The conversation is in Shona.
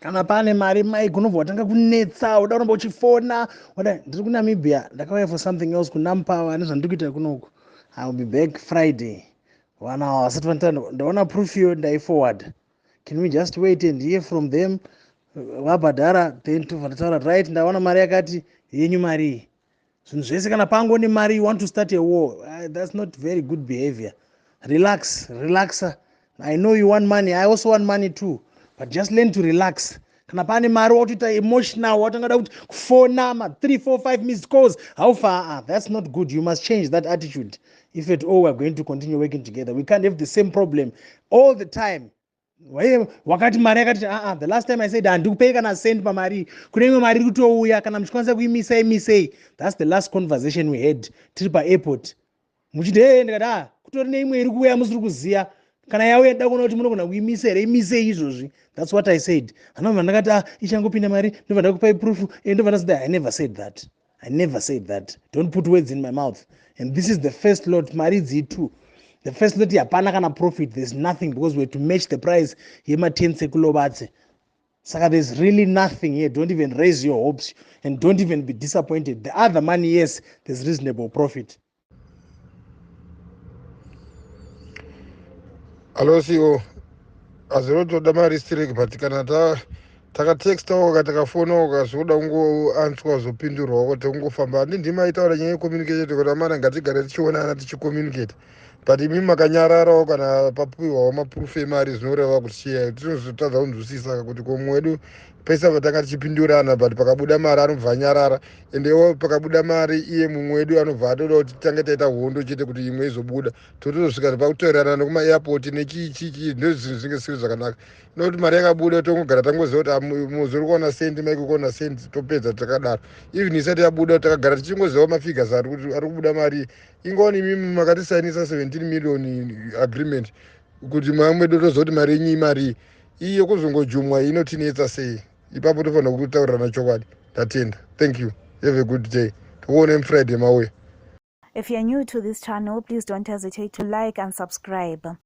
kana pane mari maigonobva watanga kunetsa uda kuramba uchifona wada ndiri kuNamibia ndakauya for something else kuNampawa nezvandiri kuita kunoku. I will be back Friday. Wana wasati ndaona proof yo ndaiforward. Can we just wait and hear from them? Vabhadhara then tobva right ndaona mari yakati yenyu mari. Zvinhu zvese kana pango nemari you want to start a war. That's not very good behavior. Relaxa. I know you want money. I also want money too. But just learn to relax. Kana pane mari watoita emotional watangada kuti kufona 3 4 5 missed calls. How far? That's not good. You must change that attitude. If at all we're going to continue working together, we can't have the same problem all the time. Wakati mari yakati the last time I said handikupei kana send pamari kune imwe mari kutouya kana muchikwanisa kuimisai misei. That's the last conversation we had tiri paairport. Muchiti ndikati kutori neimwe iri kuuya musiri kuziya kana yauya da kuona kuti munogona kuimisa here imisei izvozvi. That's what I said. Hanobva ndakati ichangopinda mari ndobva ndakupai proof ndobva ndazida. I never said that. Don't put words in my mouth. And this is the first lot mari dzitu. The first lot hapana kana profit. There's nothing because we have to match the price yema 10 sekulobatse. Saka there's really nothing here. Don't even raise your hopes and don't even be disappointed. The other money, yes, there's reasonable profit. Hello, CEO. Azirotoda mari strike but kana takatextawo katakafona ukazoda ungoanswa zopindurwa kuti ungofamba handii ndima aitaura nyaya yecommunicate kuti amana ngatigare tichionana tichicommunicate but imi makanyararawo kana papiwawo maproof emari zvinoreva kuti chiyai tinozotadza kunzwisisa kuti komwe wedu pesa patanga tichipindurana but pakabuda mari anobva anyarara endewo pakabuda mari iye mumwe wedu anobva atoda kuti titange taita hondo chete kuti imwe izobuda totozosvika pakutaurirana nekuma-airport nechiichichi ndozvinhu zvinge zvisiri zvakanaka nokuti mari yakabuda tongogara tangoziva kuti muzi uri kuona sendi maiki kuona sendi topedza takadaro even isati yabuda takagara tichingoziva mafigures ari kubuda mari ingoni imimi makatisainisa 17 million agreement kuti mamwe totoziva kuti mari yenyu imari iyi yekuzongojumwa inotinetsa sei ipapo tofanira kutaurirana chokwadi. Tatenda. Thank you. Have a good day. Tuone Friday mauya. If you're new to this channel, please don't hesitate to like and subscribe.